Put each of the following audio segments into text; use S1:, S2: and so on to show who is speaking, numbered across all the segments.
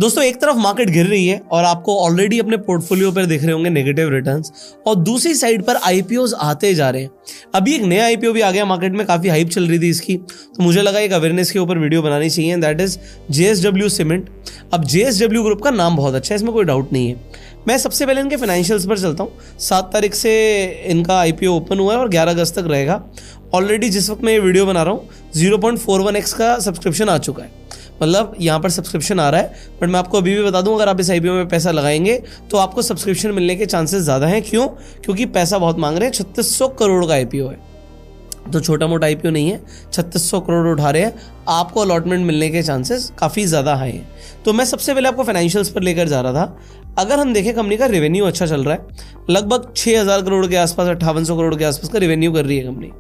S1: दोस्तों एक तरफ मार्केट गिर रही है और आपको ऑलरेडी अपने पोर्टफोलियो पर दिख रहे होंगे नेगेटिव रिटर्न्स, और दूसरी साइड पर आईपीओज आते जा रहे हैं। अभी एक नया आईपीओ भी आ गया मार्केट में, काफी हाइप चल रही थी इसकी, तो मुझे लगा एक अवेयरनेस के ऊपर वीडियो बनानी चाहिए, दैट इज JSW सीमेंट। अब JSW ग्रुप का नाम बहुत अच्छा है, इसमें कोई डाउट नहीं है। मैं सबसे पहले इनके फाइनेंशियल्स पर चलता हूँ। 7 तारीख से इनका आईपीओ ओपन हुआ है और 11 अगस्त तक रहेगा। ऑलरेडी जिस वक्त मैं ये वीडियो बना रहा हूँ 0.41x का सब्सक्रिप्शन आ चुका है, मतलब यहाँ पर सब्सक्रिप्शन आ रहा है। बट मैं आपको अभी भी बता दूं, अगर आप इस आईपीओ में पैसा लगाएंगे तो आपको सब्सक्रिप्शन मिलने के चांसेस ज़्यादा हैं। क्यों? क्योंकि पैसा बहुत मांग रहे हैं। 3600 करोड़ का आईपीओ है, तो छोटा मोटा आईपीओ नहीं है। 3600 करोड़ उठा रहे हैं, आपको अलॉटमेंट मिलने के चांसेस काफ़ी ज़्यादा हाई हैं। तो मैं सबसे पहले आपको फाइनेंशियल्स पर लेकर जा रहा था। अगर हम देखें कंपनी का रेवेन्यू अच्छा चल रहा है, लगभग 6000 करोड़ के आसपास, 5800 करोड़ के आसपास का रेवेन्यू कर रही है कंपनी।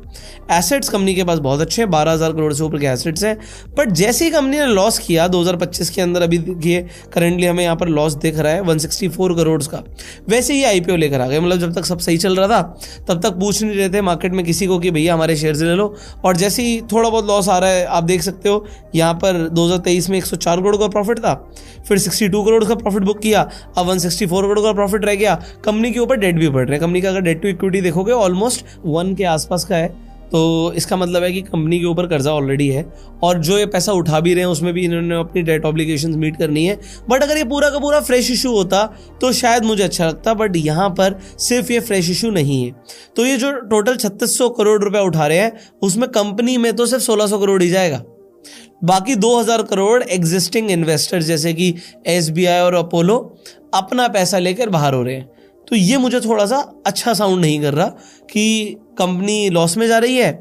S1: एसेट्स कंपनी के पास बहुत अच्छे हैं, 12000 करोड़ से ऊपर के एसेट्स हैं। बट जैसे ही कंपनी ने लॉस किया 2025 के अंदर, अभी देखिए करंटली हमें यहाँ पर लॉस दिख रहा है 164 करोड़ का, वैसे ही आईपीओ लेकर आ गए। मतलब जब तक सब सही चल रहा था तब तक पूछ नहीं रहे थे मार्केट में किसी को कि भैया हमारे शेयर्स ले लो, और जैसे ही थोड़ा बहुत लॉस आ रहा है, आप देख सकते हो यहाँ पर 2023 में 104 करोड़ का प्रॉफिट था, फिर 62 करोड़ का प्रॉफिट बुक किया, अब 164 करोड़ का प्रॉफिट रह गया। कंपनी के ऊपर डेट भी बढ़ रहे हैं। कंपनी का अगर डेट टू इक्विटी देखोगे ऑलमोस्ट 1 के आसपास का है, तो इसका मतलब है कि कंपनी के ऊपर कर्जा ऑलरेडी है, और जो ये पैसा उठा भी रहे हैं उसमें भी इन्होंने अपनी डेट ऑब्लिगेशंस मीट करनी है। बट अगर ये पूरा का पूरा फ्रेश इशू होता तो शायद मुझे अच्छा लगता, बट यहाँ पर सिर्फ ये फ्रेश इशू नहीं है। तो ये जो टोटल 3600 करोड़ रुपए उठा रहे हैं, उसमें कंपनी में तो सिर्फ 1600 करोड़ ही जाएगा। बाकी 2000 करोड़ एग्जिस्टिंग इन्वेस्टर्स जैसे कि SBI और अपोलो अपना पैसा लेकर बाहर हो रहे हैं। तो ये मुझे थोड़ा सा अच्छा साउंड नहीं कर रहा कि कंपनी लॉस में जा रही है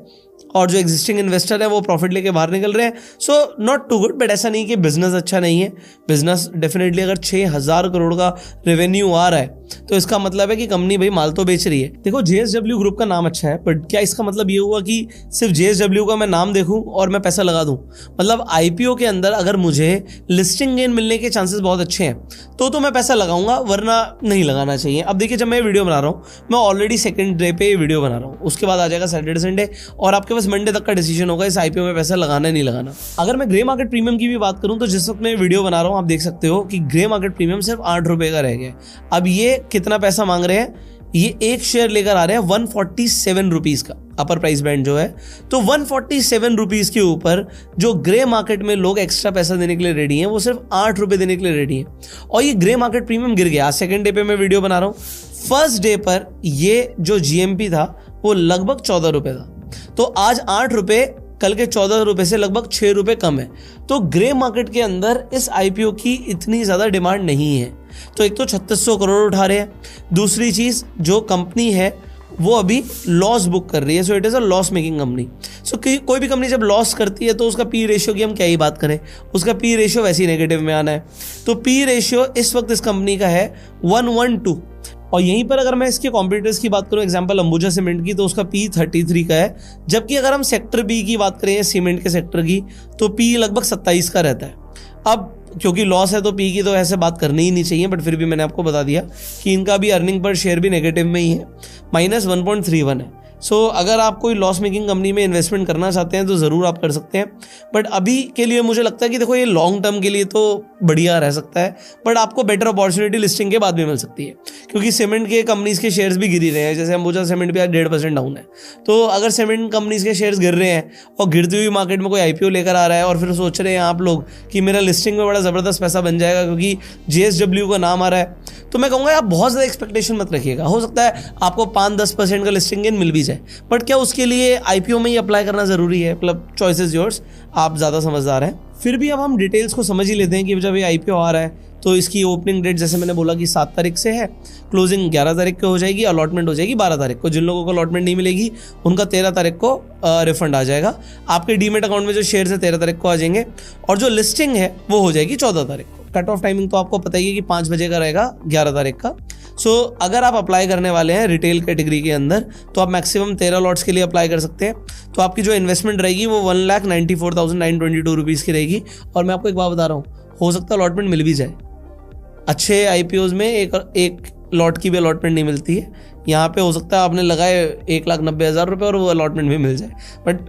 S1: और जो एग्जिस्टिंग इन्वेस्टर है वो प्रॉफिट लेके बाहर निकल रहे हैं। So not too good, but ऐसा नहीं कि बिजनेस अच्छा नहीं है। बिजनेस डेफिनेटली, अगर 6000 करोड़ का रेवेन्यू आ रहा है तो इसका मतलब है कि कंपनी भाई माल तो बेच रही है। देखो JSW ग्रुप का नाम अच्छा है, बट क्या इसका मतलब ये हुआ कि सिर्फ JSW का मैं नाम देखूं और मैं पैसा लगा दूं? मतलब आईपीओ के अंदर अगर मुझे लिस्टिंग गेन मिलने के चांसेस बहुत अच्छे हैं तो मैं पैसा लगाऊंगा, वरना नहीं लगाना चाहिए। अब देखिए, जब मैं वीडियो बना रहा हूँ, मैं ऑलरेडी सेकंड डे पे वीडियो बना रहा हूँ, उसके बाद आ जाएगा सैटरडे संडे, और आपके पास मंडे तक का डिसीजन होगा इस आईपीओ में पैसा लगाना है नहीं लगाना। अगर मैं ग्रे मार्केट प्रीमियम की भी बात करूं तो जिस वक्त मैं वीडियो बना रहा हूं आप देख सकते हो कि ग्रे मार्केट प्रीमियम सिर्फ 8 रुपए का रह गया। अब ये कितना पैसा मांग रहे हैं? ये एक शेयर लेकर आ रहे हैं 147 रुपीज का अपर प्राइस बैंड जो है। तो 147 रुपीज के ऊपर जो ग्रे मार्केट में लोग एक्स्ट्रा पैसा देने के लिए रेडी हैं, वो सिर्फ 8 रुपए देने के लिए रेडी हैं। और ये ग्रे मार्केट प्रीमियम गिर गया। आज सेकंड डे पे मैं वीडियो बना रहा हूं, फर्स्ट डे पर ये जो GMP था वो लगभग 14 रुपए था, तो आज 8 रुपए, कल के 14 रुपए से लगभग 6 रुपए कम है। तो ग्रे मार्केट के अंदर इस आईपीओ की इतनी ज्यादा डिमांड नहीं है। तो एक तो 3600 करोड़ उठा रहे हैं, दूसरी चीज जो कंपनी है वो अभी लॉस बुक कर रही है। So it is a loss making company. So कोई भी कंपनी जब लॉस करती है तो उसका पी रेशियो की हम क्या ही बात करें, उसका पी रेशियो वैसे ही नेगेटिव में आना है। तो पी रेशियो इस वक्त इस कंपनी का है 112। और यहीं पर अगर मैं इसके कॉम्पिटिटर्स की बात करूं, एग्जांपल अंबुजा सीमेंट की, तो उसका पी 33 का है। जबकि अगर हम सेक्टर बी की बात करें सीमेंट के सेक्टर की, तो पी लगभग 27 का रहता है। अब क्योंकि लॉस है तो पी की तो ऐसे बात करनी ही नहीं चाहिए, बट फिर भी मैंने आपको बता दिया कि इनका भी अर्निंग पर शेयर भी नेगेटिव में ही है, -1.31 है। सो अगर आप कोई लॉस मेकिंग कंपनी में इन्वेस्टमेंट करना चाहते हैं तो ज़रूर आप कर सकते हैं। बट अभी के लिए मुझे लगता है कि देखो, ये लॉन्ग टर्म के लिए तो बढ़िया रह सकता है, बट आपको बेटर अपॉर्चुनिटी लिस्टिंग के बाद भी मिल सकती है, क्योंकि सीमेंट के कंपनीज़ के शेयर्स भी गिर ही रहे हैं। जैसे अंबुजा सीमेंट भी आज 1.5% डाउन है। तो अगर सीमेंट कंपनीज़ के शेयर्स गिर रहे हैं और गिरती हुई मार्केट में कोई आईपीओ लेकर आ रहा है, और फिर सोच रहे हैं आप लोग कि मेरा लिस्टिंग में बड़ा ज़बरदस्त पैसा बन जाएगा क्योंकि JSW का नाम आ रहा है, तो मैं कहूँगा आप बहुत ज़्यादा एक्सपेक्टेशन मत रखिएगा। हो सकता है आपको 5-10% का लिस्टिंग गेन मिल भी जाए, बट क्या उसके लिए आईपीओ में ही अप्लाई करना ज़रूरी है? मतलब चॉइस इज योर्स, आप ज़्यादा समझदार हैं। फिर भी अब हम डिटेल्स को समझ ही लेते हैं कि जब ये आईपीओ आ रहा है तो इसकी ओपनिंग डेट जैसे मैंने बोला कि 7 तारीख से है, क्लोजिंग 11 तारीख को हो जाएगी, अलॉटमेंट हो जाएगी 12 तारीख को। जिन लोगों को अलॉटमेंट नहीं मिलेगी उनका 13 तारीख को रिफंड आ जाएगा। आपके डीमेट अकाउंट में जो शेयर्स है 13 तारीख को आ जाएंगे, और जो लिस्टिंग है वो हो जाएगी 14 तारीख को। कट ऑफ टाइमिंग तो आपको पता ही है कि 5 बजे का रहेगा 11 तारीख का। सो अगर आप अप्लाई करने वाले हैं रिटेल कैटेगरी के अंदर, तो आप मैक्सिमम 13 लॉट्स के लिए अप्लाई कर सकते हैं। तो आपकी जो इन्वेस्टमेंट रहेगी वो 1,94,922 रुपीज़ की रहेगी। और मैं आपको एक बात बता रहा हूँ, हो सकता है अलॉटमेंट मिल भी जाए। अच्छे आईपीओज में एक लॉट की भी अलॉटमेंट नहीं मिलती है। यहाँ पे हो सकता है आपने लगाए 1,90,000 रुपये और वो अलॉटमेंट भी मिल जाए। बट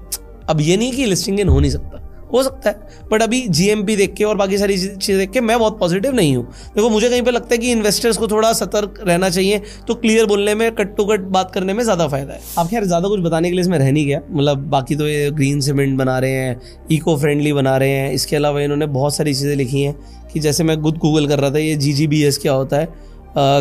S1: अब ये नहीं कि लिस्टिंग गेन हो नहीं सकता, हो सकता है, बट अभी जीएमपी देख के और बाकी सारी चीज़ें देख के मैं बहुत पॉजिटिव नहीं हूँ। देखो मुझे कहीं पे लगता है कि इन्वेस्टर्स को थोड़ा सतर्क रहना चाहिए, तो क्लियर बोलने में, कट टू कट बात करने में ज़्यादा फायदा है। अब खैर ज़्यादा कुछ बताने के लिए इसमें रह नहीं गया, मतलब बाकी तो ये ग्रीन सीमेंट बना रहे हैं, इको फ्रेंडली बना रहे हैं। इसके अलावा इन्होंने बहुत सारी चीज़ें लिखी हैं कि जैसे मैं खुद गूगल कर रहा था, ये GGBS क्या होता है,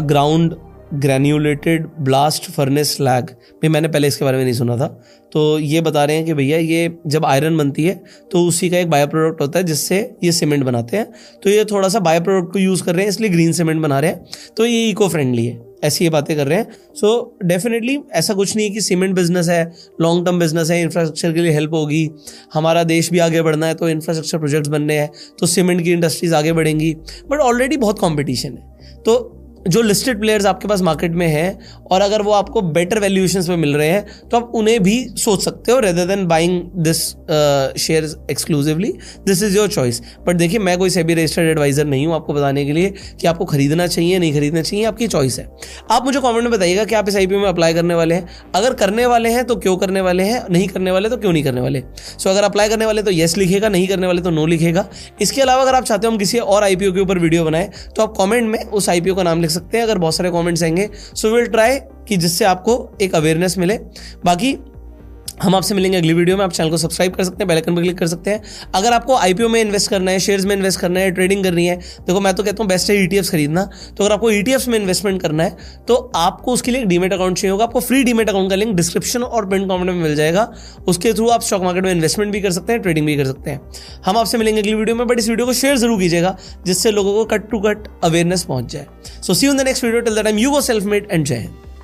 S1: ग्राउंड ग्रैन्यूलेटेड ब्लास्ट फर्नेस स्लैग, भी मैंने पहले इसके बारे में नहीं सुना था। तो ये बता रहे हैं कि भैया ये जब आयरन बनती है तो उसी का एक बायो प्रोडक्ट होता है जिससे ये सीमेंट बनाते हैं। तो ये थोड़ा सा बायो प्रोडक्ट को यूज़ कर रहे हैं, इसलिए ग्रीन सीमेंट बना रहे हैं, तो ये इको फ्रेंडली है, ऐसी ये बातें कर रहे हैं। सो डेफिनेटली ऐसा कुछ नहीं है कि सीमेंट बिजनेस है, लॉन्ग टर्म बिजनेस है, इंफ्रास्ट्रक्चर के लिए हेल्प होगी, हमारा देश भी आगे बढ़ना है तो इंफ्रास्ट्रक्चर प्रोजेक्ट्स बनने हैं तो सीमेंट की इंडस्ट्रीज आगे बढ़ेंगी, बट ऑलरेडी बहुत कॉम्पिटिशन है। तो जो लिस्टेड प्लेयर्स आपके पास मार्केट में हैं और अगर वो आपको बेटर वैल्यूएशंस पे मिल रहे हैं तो आप उन्हें भी सोच सकते हो, rather than buying this shares exclusively, this is your choice. But देखिए मैं कोई सेबी रजिस्टर्ड एडवाइजर नहीं हूँ आपको बताने के लिए कि आपको खरीदना चाहिए नहीं खरीदना चाहिए, आपकी चॉइस है। आप मुझे कमेंट में बताइएगा कि आप इस IPO में अप्लाई करने वाले हैं, अगर करने वाले हैं तो क्यों करने वाले हैं, नहीं करने वाले तो क्यों नहीं करने वाले। सो अगर अप्लाई करने वाले तो येस लिखेगा, नहीं करने वाले तो नो लिखेगा। इसके अलावा अगर आप चाहते हो हम किसी और IPO के ऊपर वीडियो बनाएं तो आप कॉमेंट में उस IPO का नाम लिख सकते हैं, अगर बहुत सारे कमेंट्स आएंगे सो विल ट्राई कि जिससे आपको एक अवेयरनेस मिले। बाकी हम आपसे मिलेंगे अगली वीडियो में। आप चैनल को सब्सक्राइब कर सकते हैं, बेल आइकन पर क्लिक कर सकते हैं। अगर आपको IPO में इन्वेस्ट करना है, शेयर्स में इन्वेस्ट करना है, ट्रेडिंग करनी है, देखो मैं तो कहता हूँ बेस्ट है ETFs खरीदना। तो अगर आपको ETFs में इन्वेस्टमेंट करना है तो आपको उसके लिए एक डीमेट अकाउंट चाहिए होगा। आपको फ्री डीमेट अकाउंट का लिंक डिस्क्रिप्शन और पिन कमेंट में मिल जाएगा। उसके थ्रू आप स्टॉक मार्केट में इन्वेस्टमेंट भी कर सकते हैं, ट्रेडिंग भी कर सकते हैं। हम आपसे मिलेंगे अगली वीडियो में, बट इस वीडियो को शेयर जरूर कीजिएगा जिससे लोगों को कट टू कट अवेयरनेस पहुंच जाए। So see you in the next video, till that time you go self made and जय हिंद।